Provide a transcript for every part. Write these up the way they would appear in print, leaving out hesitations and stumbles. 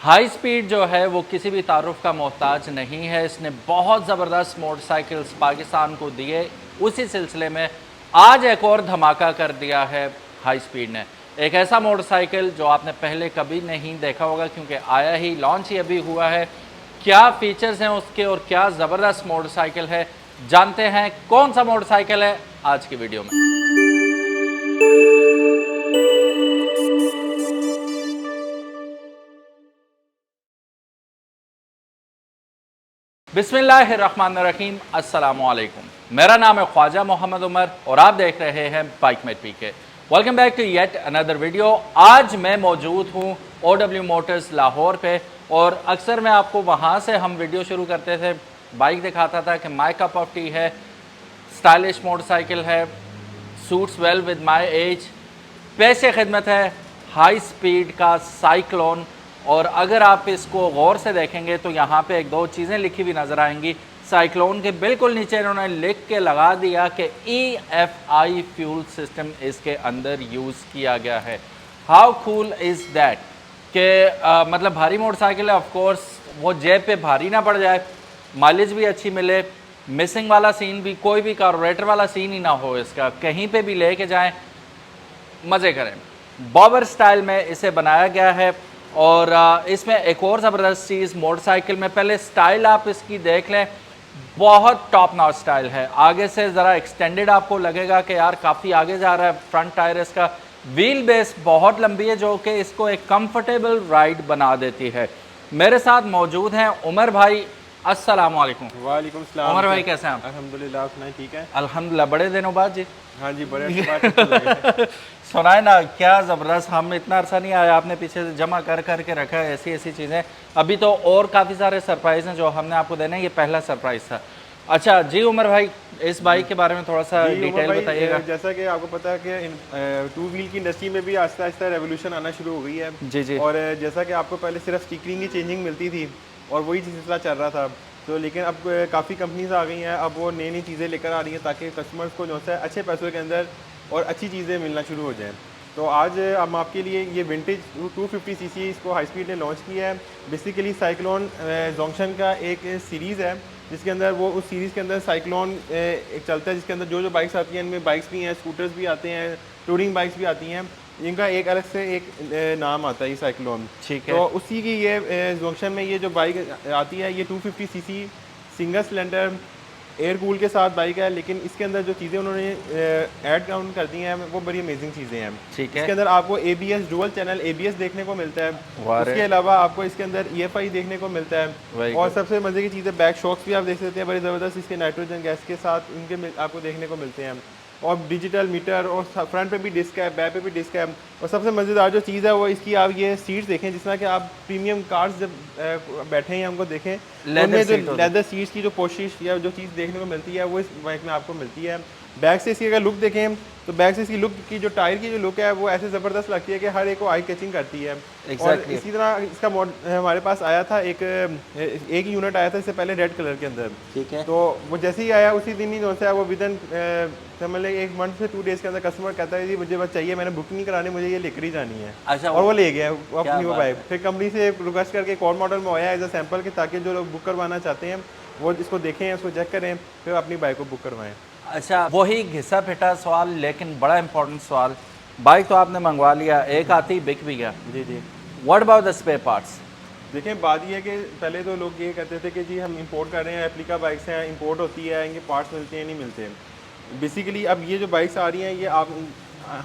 High speed जो है वो किसी भी तारुफ का मोहताज नहीं है। इसने बहुत ज़बरदस्त मोटरसाइकिल्स पाकिस्तान को दिए। उसी सिलसिले में आज एक और धमाका कर दिया है हाई स्पीड ने। एक ऐसा मोटरसाइकिल जो आपने पहले कभी नहीं देखा होगा, क्योंकि आया ही, लॉन्च ही अभी हुआ है। क्या फीचर्स हैं उसके और क्या ज़बरदस्त मोटरसाइकिल है, जानते हैं कौन सा मोटरसाइकिल है आज की वीडियो में। बिस्मिल्लाहिर्रहमानिर्रहीम, अस्सलामुअलैकुम। मेरा नाम है ख्वाजा मोहम्मद उमर और आप देख रहे हैं bike mate PK. Welcome back to yet another video. आज मैं मौजूद हूँ OW मोटर्स लाहौर पे, और अक्सर मैं आपको वहाँ से हम वीडियो शुरू करते थे, बाइक दिखाता था कि माई कप ऑफ टी है, स्टाइलिश मोटरसाइकिल है, suits well with my age, पैसे खिदमत है, हाई स्पीड का साइक्लोन। और अगर आप इसको गौर से देखेंगे तो यहाँ पे एक दो चीज़ें लिखी हुई नज़र आएंगी। साइक्लोन के बिल्कुल नीचे इन्होंने लिख के लगा दिया कि EFI फ्यूल सिस्टम इसके अंदर यूज़ किया गया है। हाउ कूल इज़ दैट कि मतलब भारी मोटरसाइकिल है, ऑफ कोर्स वो जेब पे भारी ना पड़ जाए, माइलेज भी अच्छी मिले, मिसिंग वाला सीन भी, कोई भी कार्बोरेटर वाला सीन ही ना हो इसका, कहीं पे भी लेके जाएं मज़े करें। बॉबर स्टाइल में इसे बनाया गया है। और इसमें एक और ज़बरदस्त चीज़ मोटरसाइकिल में, पहले स्टाइल आप इसकी देख लें, बहुत टॉप नॉच स्टाइल है। आगे से ज़रा एक्सटेंडेड आपको लगेगा कि यार काफ़ी आगे जा रहा है। फ्रंट टायर इसका, व्हील बेस बहुत लंबी है जो कि इसको एक कंफर्टेबल राइड बना देती है। मेरे साथ मौजूद हैं उमर भाई। अस्सलाम वालेकुम। वालेकुम सलाम। उमर भाई कैसे हैं आप? अल्हम्दुलिल्लाह, आप सुनाए ठीक है? अल्हम्दुलिल्लाह, बड़े दिनों बाद जी। हाँ जी, बड़े बात सुनाए ना, क्या ज़बरदस्त, हम इतना अरसा नहीं आया, आपने पीछे से जमा कर कर के रखा है ऐसी ऐसी चीज़ें। अभी तो और काफ़ी सारे सरप्राइज़ हैं जो हमने आपको देने हैं, ये पहला सरप्राइज़ था। अच्छा जी उमर भाई, इस बाइक के बारे में थोड़ा सा डिटेल बताइएगा। जैसा कि आपको पता है कि टू व्हील की इंडस्ट्री में भी आहिस्ता आहिस्ता रेवोल्यूशन आना शुरू हो गई है। जी जी। और जैसा कि आपको पहले सिर्फ स्टिकरिंग की चेंजिंग मिलती थी और वही सिलसिला चल रहा था, तो लेकिन अब काफ़ी कंपनीज आ गई हैं, अब वो नई नई चीज़ें लेकर आ रही हैं ताकि कस्टमर्स को जो है अच्छे पैसों के अंदर और अच्छी चीज़ें मिलना शुरू हो जाएँ। तो आज हम आपके लिए ये विंटेज 250cc इसको हाई स्पीड ने लॉन्च किया है। बेसिकली साइक्लोन जोंक्शन का एक सीरीज़ है जिसके अंदर वो उस सीरीज़ के अंदर साइक्लोन एक चलता है, जिसके अंदर जो जो बाइक्स आती हैं, इनमें बाइक्स भी हैं, स्कूटर्स भी आते हैं, टूरिंग बाइक्स भी आती हैं, इनका एक अलग से एक नाम आता है, ये साइक्लोन। ठीक है। तो उसी की ये जोंक्शन में ये जो बाइक आती है, ये 250cc single cylinder air cool के साथ बाइक है, लेकिन इसके अंदर जो चीज़ें उन्होंने ऐड काउंट कर दी हैं वो बड़ी अमेजिंग चीज़ें हैं। ठीक है। इसके अंदर आपको ABS डुअल चैनल ABS देखने को मिलता है। उसके अलावा आपको इसके अंदर EFI देखने को मिलता है। और सबसे मज़े की चीज़ है, बैक शॉक्स भी आप देख सकते हैं, बड़ी ज़बरदस्त इसके नाइट्रोजन गैस के साथ इनके आपको देखने को मिलते हैं। और डिजिटल मीटर, और फ्रंट पे भी डिस्क है, बैक पे भी डिस्क है। और सबसे मज़ेदार जो चीज़ है वो इसकी, आप ये सीट्स देखें, जिस तरह कि आप प्रीमियम कार्स जब बैठे हैं हमको देखें, उनमें जो लेदर सीट्स की जो कोशिश या जो चीज़ देखने को मिलती है वो इस बाइक में आपको मिलती है। बैक से इसकी अगर लुक देखें तो बैक से इसकी लुक की जो टायर की जो लुक है वो ऐसे ज़बरदस्त लगती है कि हर एक को आई कैचिंग करती है। और इसी तरह इसका हमारे पास आया था एक यूनिट आया था इससे पहले रेड कलर के अंदर। ठीक है। तो वो जैसे ही आया उसी दिन ही जो है वो विदिन समझ लें 1 मंथ से 2 डेज़ के अंदर कस्टमर कहता है जी मुझे बस चाहिए, मैंने बुक नहीं करानी, मुझे ये लेकर ही जानी है। अच्छा, और वो ले गया अपनी वो बाइक। फिर कंपनी से रिक्वेस्ट करके एक और मॉडल में आया एज अ सैम्पल के, ताकि जो लोग बुक करवाना चाहते हैं वो इसको देखें, उसको चेक करें, फिर अपनी बाइक को बुक करवाएं। अच्छा, वही घिसा पिटा सवाल, लेकिन बड़ा इंपॉर्टेंट सवाल। बाइक तो आपने मंगवा लिया, एक आती बिक भी गया। जी जी। What about the spare parts? देखें, बात ये है कि पहले तो लोग ये कहते थे कि जी हम इंपोर्ट कर रहे हैं, एप्लिका बाइक्स हैं, इंपोर्ट होती है, इनके पार्ट्स मिलते हैं नहीं मिलते। बेसिकली अब ये जो बाइक्स आ रही हैं, ये आप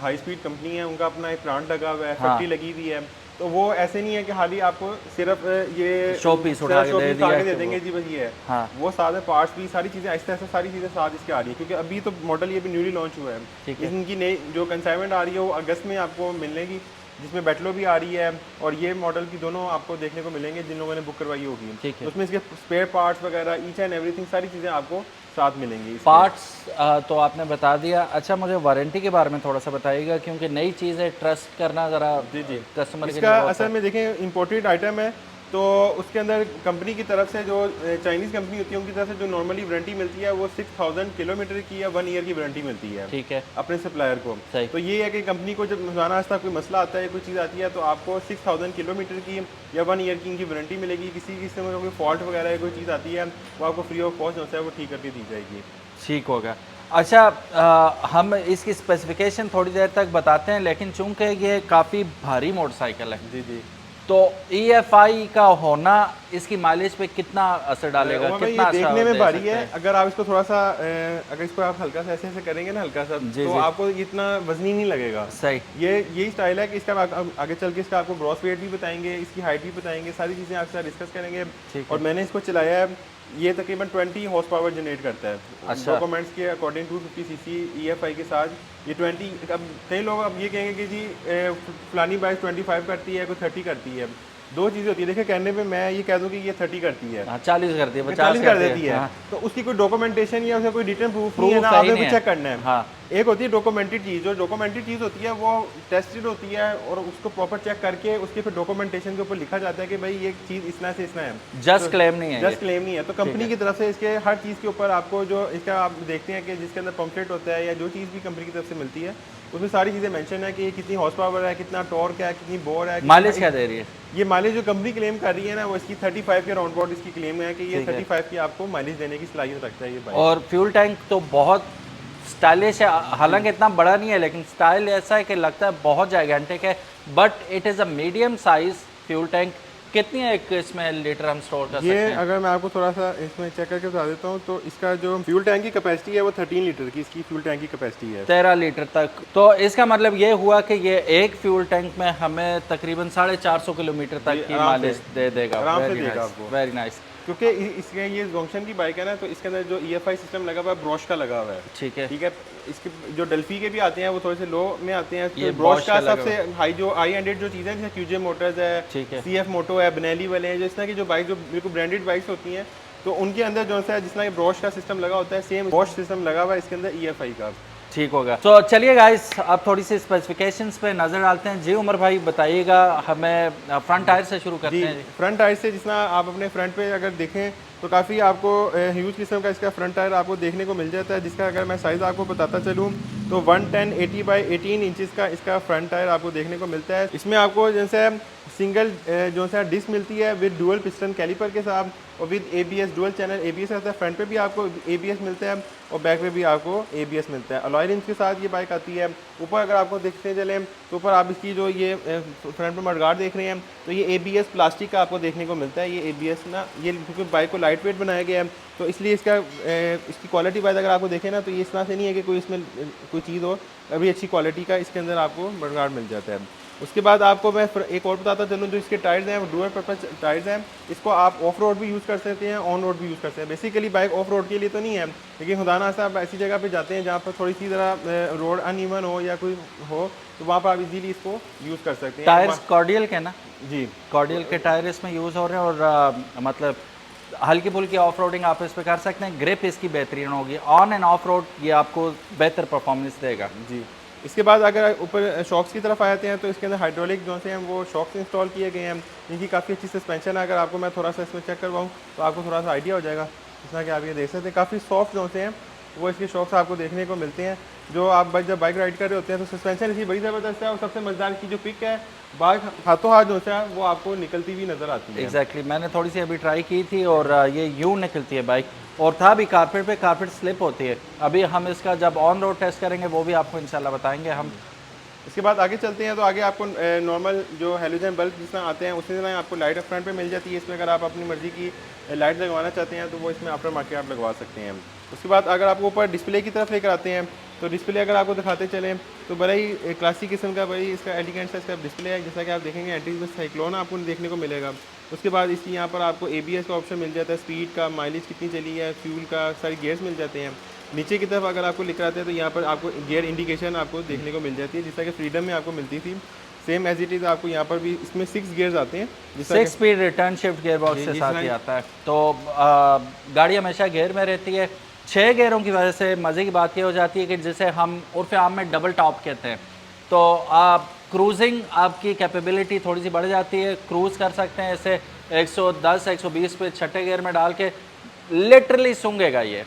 हाई स्पीड कंपनी है, उनका अपना एक प्लांट लगा हुआ है, फैक्ट्री लगी हुई है। तो वो ऐसे नहीं है कि खाली आपको सिर्फ ये शो पीस उठा के दे देंगे जी बस ये है। हाँ। वो साथ में पार्ट्स भी, सारी चीज़ें आहिस्ता आहिस्ता सारी चीज़ें साथ इसके आ रही है, क्योंकि अभी तो मॉडल ये भी न्यूली लॉन्च हुआ है। इनकी नई जो कंसाइनमेंट आ रही है वो अगस्त में आपको मिलेगी, जिसमें बैटलो भी आ रही है और ये मॉडल की दोनों आपको देखने को मिलेंगे जिन लोगों ने बुक करवाई होगी। ठीक है। उसमें इसके स्पेयर पार्ट्स वगैरह ईच एंड एवरीथिंग सारी चीज़ें आपको साथ मिलेंगी। पार्ट्स तो आपने बता दिया। अच्छा, मुझे वारंटी के बारे में थोड़ा सा बताइएगा, क्योंकि नई चीज़ है, ट्रस्ट करना ज़रा जी जी कस्टमर इसका असल में देखें इम्पोर्टेड आइटम है, तो उसके अंदर कंपनी की तरफ से जो चाइनीज़ कंपनी होती है उनकी तरफ से जो नॉर्मली वारंटी मिलती है वो 6000 किलोमीटर की या 1 ईयर की वारंटी मिलती है, ठीक है, अपने सप्लायर को। सही। तो ये है कि कंपनी को जब रोजाना आज तक कोई मसला आता है, कोई चीज़ आती है, तो आपको 6000 किलोमीटर की या 1 ईयर की इनकी वारंटी मिलेगी। किसी किस्म का कोई फॉल्ट वगैरह है, कोई चीज़ आती है, वो आपको फ्री ऑफ कॉस्ट जो है वो ठीक करके दी जाएगी। ठीक होगा। अच्छा, हम इसकी स्पेसिफिकेशन थोड़ी देर तक बताते हैं, लेकिन चूंकि ये काफ़ी भारी मोटरसाइकिल है, जी जी, तो EFI का होना इसकी माइलेज पे कितना असर डालेगा? कितना ये देखने में भारी है। अगर आप इसको थोड़ा सा अगर इसको आप हल्का सा ऐसे करेंगे ना, हल्का सा, तो आपको इतना वजनी नहीं लगेगा। सही, ये यही स्टाइल है कि इसका आगे चल के इसका आपको ग्रॉस वेट भी बताएंगे, इसकी हाइट भी बताएंगे, सारी चीज़ें आपके साथ डिस्कस करेंगे। और मैंने इसको चलाया है, ये तकरीबन 20 हॉर्स पावर जनरेट करता है। अच्छा। डॉक्यूमेंट्स के अकॉर्डिंग 250 सीसी EFI के साथ ये 20। अब कई लोग अब ये कहेंगे कि जी फलानी बाइक 25 करती है, कोई 30 करती है। दो चीज़ें होती है, देखिए कहने पे मैं ये कह दूं कि ये 30 करती है, 40 करती है, 40 कर देती है। हाँ। तो उसकी कोई डॉक्यूमेंटेशन या उसका कोई रिटर्न प्रूफ नहीं है ना, आपने कुछ चेक करना है। हाँ। एक होती है डॉक्यूमेंटेड चीज़, जो डॉक्यूमेंटेड चीज़ होती है वो टेस्टेड होती है और उसको प्रॉपर चेक करके उसके फिर डॉक्यूमेंटेशन के ऊपर लिखा जाता है कि भाई ये चीज़ इतना से इतना है, जस्ट क्लेम नहीं है, जस्ट क्लेम नहीं है। तो कंपनी की तरफ से इसके हर चीज़ के ऊपर आपको जो इसका आप देखते हैं कि जिसके अंदर पम्पलेट होता है या जो चीज़ भी कंपनी की तरफ से मिलती है उसमें सारी चीज़ें मेंशन है कि ये कितनी हॉर्स पावर है, कितना टॉर्क है, कितनी बोर है। माइलेज क्या दे रही है? ये माइलेज जो कंपनी क्लेम कर रही है ना, वो इसकी 35 के राउंड अबाउट इसकी क्लेम है कि ये 35 की आपको माइलेज देने की सलाहियत रखता है ये बाइक। और फ्यूल टैंक तो बहुत स्टाइलिश है, हालांकि इतना बड़ा नहीं है, लेकिन स्टाइल ऐसा है कि लगता है बहुत जाइगेंटिक है, but it is a medium size fuel tank. कितनी है एक इसमें लीटर हम स्टोर कर सकते हैं? अगर मैं आपको थोड़ा सा इसमें चेक करके बता देता हूँ, तो इसका जो फ्यूल टैंक की कैपेसिटी है वो 13 लीटर की इसकी फ्यूल टैंक की कैपेसिटी है, 13 लीटर तक। तो इसका मतलब ये हुआ कि ये एक फ्यूल टैंक में हमें तकरीबन 450 किलोमीटर तक की माइलेज दे देगा। आराम से देगा आपको। Very nice. क्योंकि इसके ये जोंक्शन की बाइक है ना, तो इसके अंदर जो EFI सिस्टम लगा हुआ है, ब्रॉश का लगा हुआ है। ठीक है, ठीक है। इसके जो डेल्फी के भी आते हैं वो थोड़े से लो में आते हैं, ये तो ब्रॉश का लगा सबसे हाई जो हाई-एंडेड जो चीज़ें जैसे QJ मोटर्स है, ठीक है, CF मोटो है, बेनेली वाले हैं, जिस तरह की जो बाइक जो बिल्कुल ब्रांडेड बाइक्स होती हैं, तो उनके अंदर जो है जिस तरह ब्रॉश का सिस्टम लगा होता है, सेम ब्रॉश सिस्टम लगा हुआ है इसके अंदर EFI का। ठीक होगा। तो चलिए गाइस, अब थोड़ी सी स्पेसिफिकेशंस पे नज़र डालते हैं। जी उमर भाई बताइएगा, हमें फ्रंट टायर से शुरू करते हैं। फ्रंट टायर से जितना आप अपने फ्रंट पे अगर देखें तो काफ़ी आपको ह्यूज किस्म का इसका फ्रंट टायर आपको देखने को मिल जाता है, जिसका अगर मैं साइज़ आपको बताता चलूँ तो 110/80 बाई 18 इंचज़ का इसका फ्रंट टायर आपको देखने को मिलता है। इसमें आपको जैसे सिंगल जो सा डिस्क मिलती है विद डुअल पिस्टन कैलिपर के साथ, और with ABS dual channel ABS आता है। फ्रंट पे भी आपको ABS मिलता है और बैक पे भी आपको ABS मिलता है। अलॉय रिम्स के साथ ये बाइक आती है। ऊपर अगर आपको देखते चलें तो ऊपर आप इसकी जो ये फ्रंट पे मडगार्ड देख रहे हैं, तो ये ABS प्लास्टिक का आपको देखने को मिलता है। ये ABS ना, ये क्योंकि बाइक को लाइट वेट बनाया गया है, तो इसलिए इसकी क्वालिटी वाइज अगर आपको देखें ना, तो ये इस तरह से नहीं है कि कोई इसमें कोई चीज़ हो, अभी अच्छी क्वालिटी का इसके अंदर आपको मडगार्ड मिल जाता है। उसके बाद आपको मैं एक और बताता चलूँ, जो इसके टायर्स हैं वो डुअल पर्पस टायर्स हैं। इसको आप ऑफ रोड भी यूज़ कर सकते हैं, ऑन रोड भी यूज़ कर सकते हैं। बेसिकली बाइक ऑफ रोड के लिए तो नहीं है, लेकिन खुदा ना आप ऐसी जगह पे जाते हैं जहाँ पर थोड़ी सी ज़रा रोड अनइवन हो या कोई हो, तो वहाँ पर आप इजीली इसको यूज़ कर सकते हैं। टायर्स कॉर्डियल के ना? जी, कॉर्डियल के टायर इसमें यूज़ हो रहे हैं, और मतलब हल्की फुल्की ऑफ रोडिंग आप इस पर कर सकते हैं। ग्रिप इसकी बेहतरीन होगी, ऑन एंड ऑफ रोड ये आपको बेहतर परफॉर्मेंस देगा। जी। इसके बाद अगर ऊपर शॉक्स की तरफ आते हैं, तो इसके अंदर हाइड्रोलिक जो से हैं वो शॉक्स इंस्टॉल किए गए हैं, जिनकी काफ़ी अच्छी सस्पेंशन है। अगर आपको मैं थोड़ा सा इसमें चेक करवाऊँ तो आपको थोड़ा सा आइडिया हो जाएगा। जिस तरह कि आप ये देख सकते हैं, काफ़ी सॉफ्ट जो से हैं वो इसके शॉक्स आपको देखने को मिलते हैं। जो आप जब बाइक राइड कर रहे होते हैं तो सस्पेंशन इसकी बड़ी ज़बरदस्त है, और सबसे मज़ेदार की जो पिक है, बाइक हाथों हाथ जो है वो आपको निकलती हुई नज़र आती है। एग्जैक्टली, मैंने थोड़ी सी अभी ट्राई की थी, और ये यूँ निकलती है बाइक, और था भी कारपेट पे, कारपेट स्लिप होती है। अभी हम इसका जब ऑन रोड टेस्ट करेंगे वो भी आपको इंशाल्लाह बताएंगे हम। इसके बाद आगे चलते हैं, तो आगे आपको नॉर्मल जो हेलोजन बल्ब जिस तरह आते हैं उसी तरह आपको लाइट फ्रंट पे मिल जाती है। इसमें अगर आप अपनी मर्ज़ी की लाइट लगवाना चाहते हैं तो वो इसमें आफ्टर मार्केट आप लगवा सकते हैं। उसके बाद अगर आपको ऊपर डिस्प्ले की तरफ लेकर आते हैं, तो डिस्प्ले अगर आपको दिखाते चलें तो बड़ा ही क्लासिक किस्म का, बड़ी इसका एलिगेंट सा इसका डिस्प्ले है। जैसा कि आप देखेंगे एंटी साइक्लोन आपको देखने को मिलेगा। उसके बाद इसकी यहाँ पर आपको ABS का ऑप्शन मिल जाता है, स्पीड का, माइलेज कितनी चली है, फ्यूल का, सारी गियर्स मिल जाते हैं। नीचे की तरफ अगर आपको लिख आते हैं तो यहाँ पर आपको गियर इंडिकेशन आपको देखने को मिल जाती है, जैसा कि फ्रीडम में आपको मिलती थी। सेम एज इट इज़ आपको यहाँ पर भी इसमें 6 गियर्स आते हैं, 6 speed return shift gear box के साथ ही आता है। तो गाड़ी हमेशा गियर में रहती है। 6 गियरों की वजह से मज़े की बात ये हो जाती है कि जैसे हम उर्फ़ आम में डबल टॉप कहते हैं, तो क्रूजिंग आपकी कैपेबिलिटी थोड़ी सी बढ़ जाती है, क्रूज़ कर सकते हैं इसे 110 120 पे छठे गियर में डाल के, लिटरली सूंघेगा ये,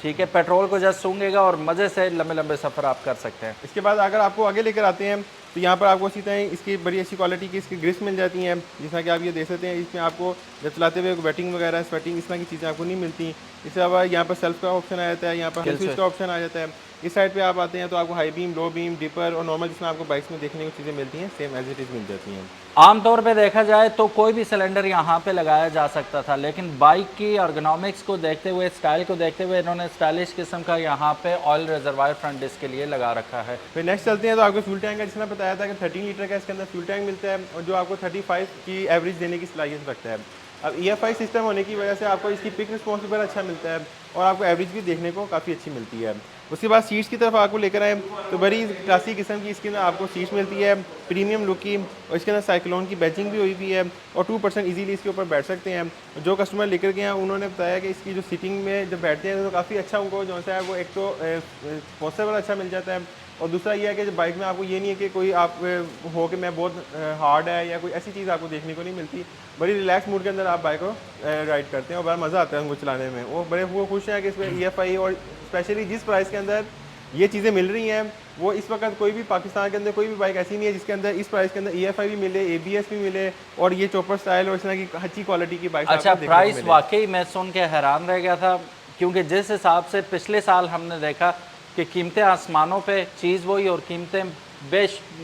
ठीक है, पेट्रोल को जस्ट सूंघेगा और मज़े से लंबे लंबे सफ़र आप कर सकते हैं। इसके बाद अगर आपको आगे लेकर आते हैं तो यहाँ पर आपको इसी तरह इसकी बड़ी अच्छी क्वालिटी की इसकी ग्रिप्स मिल जाती हैं, जिस कि आप ये देख सकते हैं। इसमें आपको जब चलाते हुए वेटिंग वगैरह स्वेटिंग इस तरह की चीज़ें आपको नहीं मिलती। इसके अलावा यहाँ पर सेल्फ का ऑप्शन आ जाता है, यहाँ पर स्विच का ऑप्शन आ जाता है। इस साइड पे आप आते हैं तो आपको high beam, low beam, dipper और नॉर्मल जिसमें आपको बाइक्स में देखने को चीज़ें मिलती हैं सेम एज इट इज़ मिल जाती हैं। आमतौर पे देखा जाए तो कोई भी सिलेंडर यहाँ पे लगाया जा सकता था, लेकिन बाइक की अर्गोनॉमिक्स को देखते हुए, स्टाइल को देखते हुए इन्होंने स्टाइलिश किस्म का यहाँ पे ऑयल रिजर्वायर फ्रंट डिस्क के लिए लगा रखा है। फिर नेक्स्ट चलते हैं तो आपको फ्यूल टैंक का, जिसने बताया था कि 13 लीटर का इसके अंदर फ्यूल टैंक मिलता है और जो आपको 35 की एवरेज देने की सलाहियत रखता है। अब EFI सिस्टम होने की वजह से आपको इसकी पिक रिस्पॉन्स पर अच्छा मिलता है और आपको एवरेज भी देखने को काफ़ी अच्छी मिलती है। उसके बाद सीट्स की तरफ आपको लेकर आए तो बड़ी क्लासिक किस्म की इसके अंदर आपको सीट्स मिलती है, प्रीमियम लुक की, और इसके अंदर साइक्लोन की बैचिंग भी हुई हुई है और 2% इजीली इसके ऊपर बैठ सकते हैं। जो कस्टमर लेकर गए हैं उन्होंने बताया कि इसकी जो सीटिंग में जब बैठते हैं तो काफ़ी अच्छा उनको जो है वो एक तो पॉसिबल अच्छा मिल जाता है, और दूसरा ये है कि बाइक में आपको ये नहीं है कि कोई आप हो कि मैं बहुत हार्ड है या कोई ऐसी चीज़ आपको देखने को नहीं मिलती। बड़ी रिलैक्स मूड के अंदर आप बाइक को राइड करते हैं और बड़ा मज़ा आता है उनको चलाने में। वो बड़े वो खुश हैं कि इसमें EFI और स्पेशली जिस प्राइस के अंदर ये चीज़ें मिल रही हैं, वो इस वक्त कोई भी पाकिस्तान के अंदर कोई भी बाइक ऐसी नहीं है जिसके अंदर इस प्राइस के अंदर EFI भी मिले, ABS भी मिले और ये चॉपर स्टाइल और इस तरह की अच्छी क्वालिटी की बाइक। अच्छा, प्राइस वाकई मैं सुन के हैरान रह गया था, क्योंकि जिस हिसाब से पिछले साल हमने देखा कि कीमतें आसमानों पे, चीज़ वही और कीमतें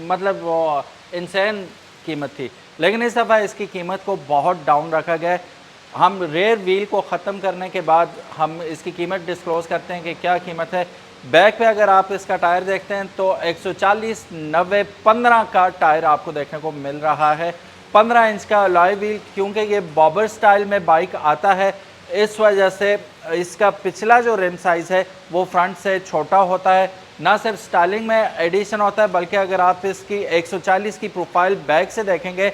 मतलब वो इंसान कीमत थी, लेकिन इस दफ़ा इसकी कीमत को बहुत डाउन रखा गया है। हम रेयर व्हील को ख़त्म करने के बाद हम इसकी कीमत डिस्क्लोज़ करते हैं कि क्या कीमत है। बैक पे अगर आप इसका टायर देखते हैं तो 140 90 15 का टायर आपको देखने को मिल रहा है। 15 इंच का अलॉय व्हील, क्योंकि ये बॉबर स्टाइल में बाइक आता है, इस वजह से इसका पिछला जो रिम साइज़ है वो फ्रंट से छोटा होता है। ना सिर्फ स्टाइलिंग में एडिशन होता है, बल्कि अगर आप इसकी 140 की प्रोफाइल बैक से देखेंगे,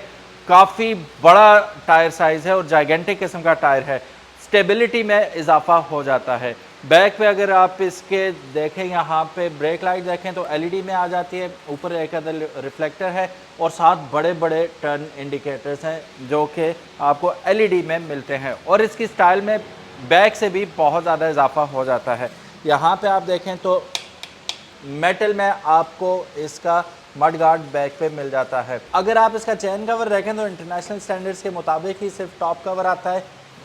काफ़ी बड़ा टायर साइज़ है और जाइगेंटिक किस्म का टायर है। स्टेबिलिटी में इजाफा हो जाता है। बैक पे अगर आप इसके देखें, यहाँ पे ब्रेक लाइट देखें तो LED में आ जाती है, ऊपर एक अदर रिफ्लेक्टर है और साथ बड़े बड़े टर्न इंडिकेटर्स हैं जो कि आपको LED में मिलते हैं, और इसकी स्टाइल में बैक से भी बहुत ज़्यादा इजाफा हो जाता है। यहाँ पे आप देखें तो मेटल में आपको इसका मड गार्ड बैक पे मिल जाता है। अगर आप इसका चेन कवर देखें तो इंटरनेशनल स्टैंडर्ड्स के मुताबिक ही सिर्फ टॉप कवर आता है,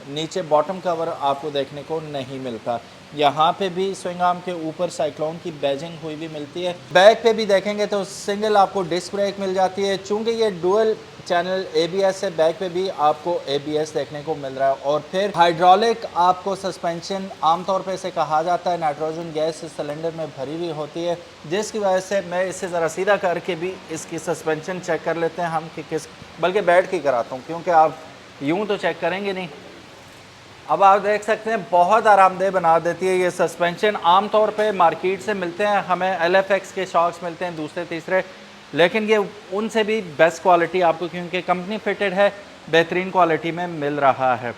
नीचे बॉटम कवर आपको देखने को नहीं मिलता। यहाँ पे भी स्विंग आर्म के ऊपर साइक्लोन की बैजिंग हुई भी मिलती है। बैक पे भी देखेंगे तो सिंगल आपको डिस्क ब्रेक मिल जाती है। चूँकि ये डुअल चैनल ABS है, बैक पे भी आपको ABS देखने को मिल रहा है। और फिर हाइड्रोलिक आपको सस्पेंशन, आमतौर पे इसे कहा जाता है, नाइट्रोजन गैस इस सिलेंडर में भरी हुई होती है, जिसकी वजह से मैं इसे ज़रा सीधा करके भी इसकी सस्पेंशन चेक कर लेते हैं हम कि किस, बल्कि बैठ के कराता हूँ क्योंकि आप यूँ तो चेक करेंगे नहीं। अब आप देख सकते हैं बहुत आरामदेह बना देती है ये सस्पेंशन। आमतौर पे मार्केट से मिलते हैं हमें LFX के शॉक्स मिलते हैं दूसरे तीसरे, लेकिन ये उनसे भी बेस्ट क्वालिटी आपको, क्योंकि कंपनी फिटेड है, बेहतरीन क्वालिटी में मिल रहा है।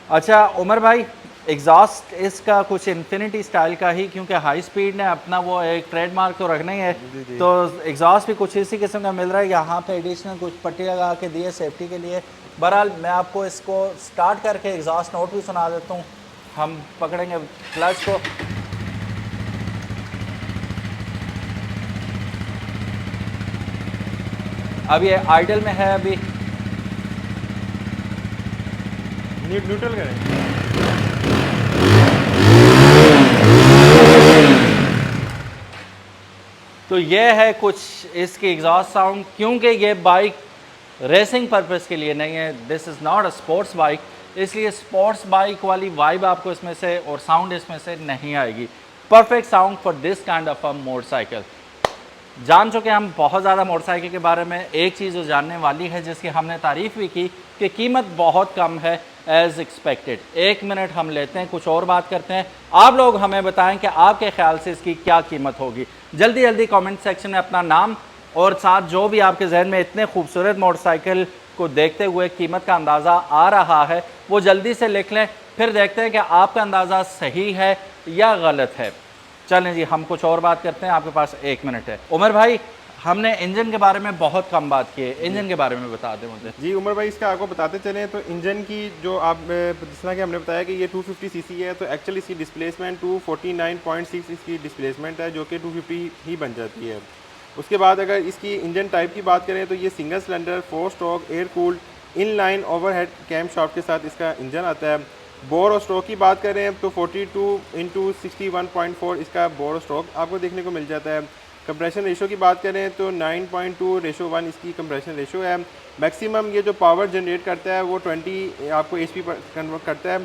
अच्छा उमर भाई, एग्जॉस्ट इसका कुछ इन्फिनिटी स्टाइल का ही, क्योंकि हाई स्पीड ने अपना वो एक ट्रेडमार्क तो रखना ही है, तो एग्जॉस्ट भी कुछ इसी किस्म का मिल रहा है। यहाँ पे एडिशनल कुछ पट्टी लगा के दिए सेफ्टी के लिए। बहरहाल मैं आपको इसको स्टार्ट करके एग्जॉस्ट नोट भी सुना देता हूँ। हम पकड़ेंगे क्लच को, अब ये आइडल में है, अभी न्यूट्रल करें। तो ये है कुछ इसकी एग्जॉस्ट साउंड, क्योंकि ये बाइक रेसिंग पर्पस के लिए नहीं है, this is not a sports bike, इसलिए स्पोर्ट्स बाइक वाली वाइब आपको इसमें से और साउंड इसमें से नहीं आएगी। Perfect sound for this kind of a motorcycle. जान चुके हम बहुत ज़्यादा मोटरसाइकिल के बारे में, एक चीज़ जो जानने वाली है जिसकी हमने तारीफ़ भी की कि कीमत बहुत कम है एज़ एक्सपेक्टेड। 1 मिनट हम लेते हैं, कुछ और बात करते हैं, आप लोग हमें बताएं कि आपके ख्याल से इसकी क्या कीमत होगी। जल्दी जल्दी कमेंट सेक्शन में अपना नाम और साथ जो भी आपके जहन में इतने खूबसूरत मोटरसाइकिल को देखते हुए कीमत का अंदाज़ा आ रहा है वो जल्दी से लिख लें, फिर देखते हैं कि आपका अंदाज़ा सही है या गलत है। चलें जी, हम कुछ और बात करते हैं, आपके पास 1 मिनट है। उमर भाई, हमने इंजन के बारे में बहुत कम बात की है, इंजन के बारे में बता दें मुझे। जी उमर भाई, इसका आपको बताते चलें तो इंजन की जो आप जिस तरह कि हमने बताया कि ये 250 सीसी है, तो एक्चुअली इसकी डिस्प्लेसमेंट 249.6 इसकी डिस्प्लेसमेंट है, जो कि 250 ही बन जाती है। उसके बाद अगर इसकी इंजन टाइप की बात करें तो ये single cylinder 4 stroke air cooled in line overhead cam shaft के साथ इसका इंजन आता है। बोर और स्ट्रोक की बात करें तो 42/61.4 इसका बोर और स्ट्रोक आपको देखने को मिल जाता है। कंप्रेशन रेशो की बात करें तो 9.2:1 इसकी कंप्रेशन रेशो है। मैक्सिमम ये जो पावर जनरेट करता है वो 20 आपको HP पर कन्वर्ट करता है।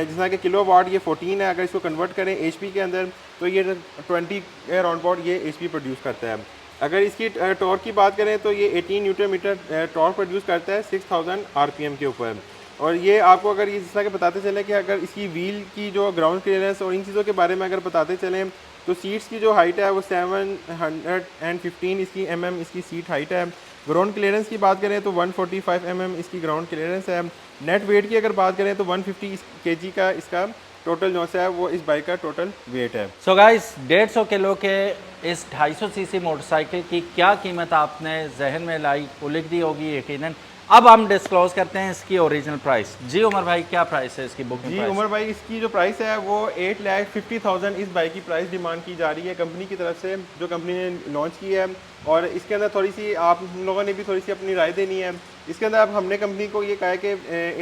जिस तरह के किलो वाट ये 14 है, अगर इसको कन्वर्ट करें HP के अंदर तो ये 20 राउंड अबाउट ये HP प्रोड्यूस करता है। अगर इसकी टॉर्क की बात करें तो ये 18 न्यूटन मीटर टॉर्क प्रोड्यूस करता है 6000 RPM के ऊपर। और ये आपको अगर इस तरह के बताते चलें कि अगर इसकी व्हील की जो ग्राउंड क्लियरेंस और इन चीज़ों के बारे में अगर बताते चलें तो सीट्स की जो हाइट है वो 715 इसकी इसकी सीट हाइट है। ग्राउंड क्लियरेंस की बात करें तो 145 इसकी ग्राउंड क्लियरेंस है। नेट वेट की अगर बात करें तो 150 kg का इसका टोटल जो है वो इस बाइक का टोटल वेट है। सो गाइस 150 किलो के इस 250 सीसी मोटरसाइकिल की क्या कीमत आपने जहन में लाई, वो लिख दी होगी यकीनन। अब हम डिस्क्लोज करते हैं इसकी ओरिजिनल प्राइस। जी उमर भाई, क्या प्राइस है इसकी बुकिंग? जी उमर भाई, इसकी जो प्राइस है वो 8,50,000 इस बाइक की प्राइस डिमांड की जा रही है कंपनी की तरफ से, जो कंपनी ने लॉन्च की है। और इसके अंदर थोड़ी सी आप लोगों ने भी थोड़ी सी अपनी राय देनी है। इसके अंदर अब हमने कंपनी को ये कहा है कि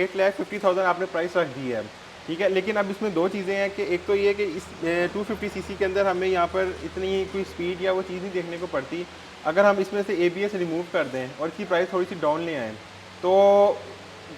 8,50,000 आपने प्राइस रख दी है, ठीक है। लेकिन अब इसमें दो चीज़ें हैं कि एक तो ये कि इस 250 सीसी के अंदर हमें यहाँ पर इतनी कोई स्पीड या वो चीज़ नहीं देखने को पड़ती। अगर हम इसमें से ABS रिमूव कर दें और इसकी प्राइस थोड़ी सी डाउन ले आएँ तो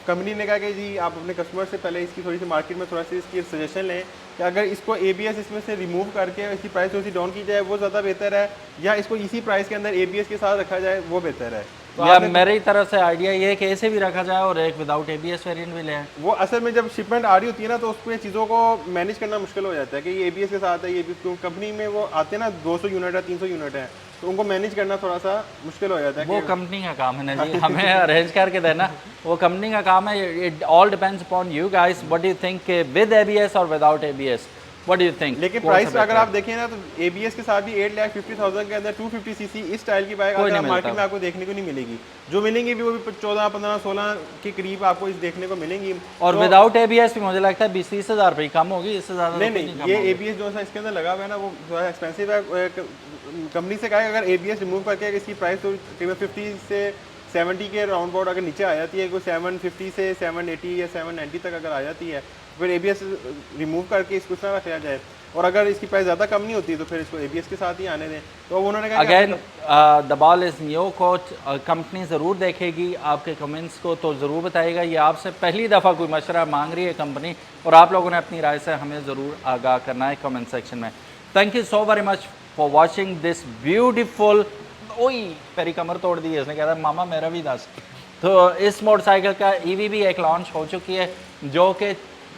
कंपनी ने कहा कि जी आप अपने कस्टमर से पहले इसकी थोड़ी सी मार्केट में थोड़ा सी इसकी सजेशन लें कि अगर इसको ABS इसमें से रिमूव करके इसकी प्राइस थोड़ी सी डाउन की जाए वो ज़्यादा बेहतर है, या इसको इसी प्राइस के अंदर ABS के साथ रखा जाए वो बेहतर है। तो या मेरी तरफ से आइडिया ये है कि ऐसे भी रखा जाए और एक विदाउट ABS वेरिएंट भी ले। वो असल में जब शिपमेंट आ रही होती है ना तो उसको चीज़ों को मैनेज करना मुश्किल हो जाता है कि ये ABS के साथ है, ये कंपनी में वो आते हैं ना 200 यूनिट है 300 यूनिट है, तो उनको मैनेज करना थोड़ा सा मुश्किल हो जाता है। वो कंपनी का काम है ना जी, हमें अरेंज करके देना, वो कंपनी का काम है। It all depends upon you guys, what do you think with ABS और without ABS, what do you think? लेकिन प्राइस अगर आप देखें ना तो ABS के साथ भी 8,50,000 के अंदर 250 सीसी इस स्टाइल की बाइक अगर मार्केट में आपको देखने को नहीं मिलेगी। जो मिलेंगी भी वो भी 14, 15, 16 के करीब आपको इस देखने को मिलेंगी। और विदाउट ABS भी मुझे लगता है 20-30 हज़ार रुपये कम होगी, इससे ज़्यादा नहीं। ये ABS जो है इसके अंदर लगा हुआ है ना वो थोड़ा एक्सपेंसिव है। कंपनी से कहा है अगर ABS रिमूव करके इसकी प्राइस तो करीबन 50 से 70 के राउंड अबाउट अगर नीचे आ जाती है, कोई 750 से 780 या 790 तक अगर आ जाती है, फिर ABS रिमूव करके इसको तरह रखा जाए। और अगर इसकी प्राइस ज़्यादा कम नहीं होती तो फिर इसको ABS के साथ ही आने दें। तो उन्होंने कहा again the ball is in your coach. Company ज़रूर देखेगी आपके कमेंट्स को, तो ज़रूर बताएगा। ये आपसे पहली दफ़ा कोई मशवरा मांग रही है कंपनी, और आप लोगों ने अपनी राय से हमें ज़रूर आगाह करना है कमेंट सेक्शन में। Thank you so very much for watching this beautiful. ओई मेरी कमर तोड़ दी है इसने, कहता मामा मेरा भी दस। तो इस मोटरसाइकिल का EV भी एक लॉन्च हो चुकी है, जो कि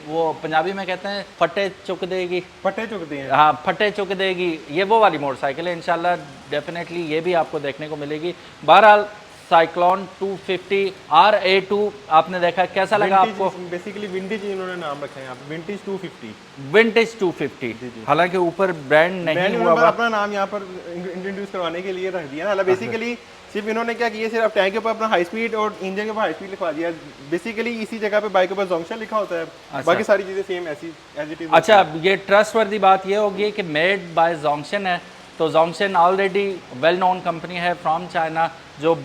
वो पंजाबी में कहते हैं फटे चुक देगी, फटे चुक देंगे। हाँ, फटे चुक देगी। ये वो वाली मोटरसाइकिल है, इंशाल्लाह डेफिनेटली ये भी आपको देखने को मिलेगी। बहरहाल साइक्लोन 250 RA2 आपने देखा, कैसा लगा आपको? बेसिकली विंटेज इन्होंने नाम रखा है यहाँ पे, विंटेज 250। विंटेज 250, हालांकि ऊपर ब्रांड नहीं हुआ, अपना नाम यहाँ पर इंट्रोड्यूस करवाने के लिए रख दिया ना। बेसिकली सिर्फ इन्होंने क्या किया, सिर्फ टैंक के ऊपर अपना हाई स्पीड और इंजन के ऊपर हाई स्पीड लिखवा दिया। बेसिकली इसी जगह पे बाइक के ऊपर जोंक्शन लिखा होता है। अच्छा। बाकी सारी चीज़ें सेम ऐसी एज इट इज। अच्छा, ये ट्रस्टवर्दी बात ये होगी कि मेड बाय जोंक्शन है, तो जोंक्शन ऑलरेडी वेल नोन कंपनी है फ्रॉम चाइना, जो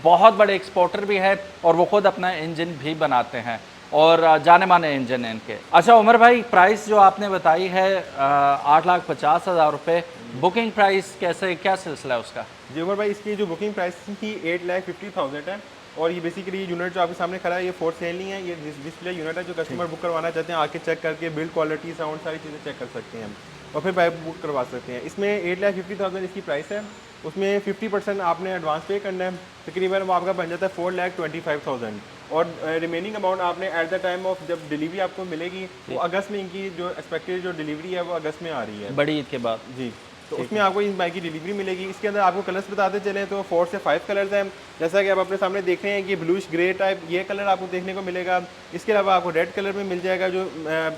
बहुत बड़े एक्सपोर्टर भी है, और वो खुद अपना इंजन भी बनाते हैं, और जाने माने इंजन है इनके। अच्छा उमर भाई, प्राइस जो आपने बताई है 8,50,000 रुपये, बुकिंग प्राइस कैसे, क्या सिलसिला है उसका? जी उमर भाई, इसकी जो बुकिंग प्राइस थी 8,50,000 है, और ये बेसिकली यूनिट जो आपके सामने खड़ा है ये फॉर सेल नहीं है, ये डिस्प्ले यूनिट है। जो कस्टमर बुक करवाना चाहते हैं आके चेक करके बिल्ड क्वालिटी, साउंड, सारी चीज़ें चेक कर सकते हैं और फिर बाइक बुक करवा सकते हैं। इसमें 8,50,000 इसकी प्राइस है, उसमें 50% आपने एडवांस पे करना है, तकरीबन वो आपका बन जाता है 4,25,000, और रिमेनिंग अमाउंट आपने एट द टाइम ऑफ जब डिलीवरी आपको मिलेगी, वो अगस्त में इनकी जो एक्सपेक्टेड जो डिलीवरी है वो अगस्त में आ रही है, बड़ी ईद के बाद। जी, तो उसमें आपको इस बाइक की डिलीवरी मिलेगी। इसके अंदर आपको कलर्स बताते चलें तो 4 से 5 कलर्स हैं, जैसा कि आप अपने सामने देख रहे हैं कि ब्लूइश ग्रे टाइप ये कलर आपको देखने को मिलेगा। इसके अलावा आपको रेड कलर में मिल जाएगा, जो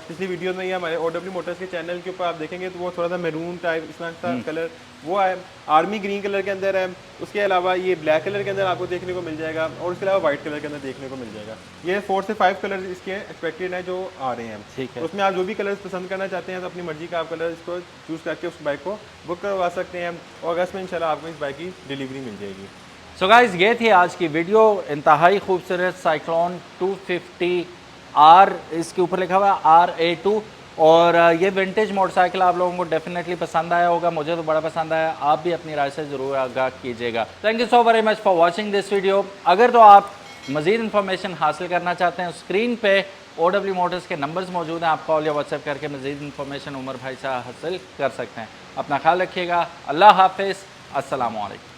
पिछली वीडियो में या हमारे OW मोटर्स के चैनल के ऊपर आप देखेंगे तो वो थोड़ा सा मैरून टाइप इस तरह का कलर वो है, आर्मी ग्रीन कलर के अंदर है। उसके अलावा ये ब्लैक कलर के अंदर आपको देखने को मिल जाएगा और उसके अलावा व्हाइट कलर के अंदर देखने को मिल जाएगा। ये 4 से 5 कलर इसके एक्सपेक्टेड हैं जो आ रहे हैं। ठीक है। उसमें आप जो भी कलर्स पसंद करना चाहते हैं तो अपनी मर्जी का आप कलर इसको चूज़ करके उस बाइक को बुक करवा सकते हैं और अगस्त में इंशाल्लाह आपको इस बाइक की डिलीवरी मिल जाएगी। सो गाइस, ये थी आज की वीडियो। इंतहाई खूबसूरत साइक्लोन 250R, इसके ऊपर लिखा हुआ है RA2, और ये विंटेज मोटरसाइकिल आप लोगों को डेफिनेटली पसंद आया होगा। मुझे तो बड़ा पसंद आया, आप भी अपनी राय से ज़रूर आगाह कीजिएगा। Thank you so very much for watching this video. अगर तो आप मज़ीद इन्फॉर्मेशन हासिल करना चाहते हैं, स्क्रीन पे OW मोटर्स के नंबर्स मौजूद हैं, आप कॉल या व्हाट्सएप करके मज़ीद इन्फॉर्मेशन उमर भाई से हासिल कर सकते हैं। अपना ख्याल रखिएगा। अल्लाह हाफिज़। अस्सलामु अलैकुम।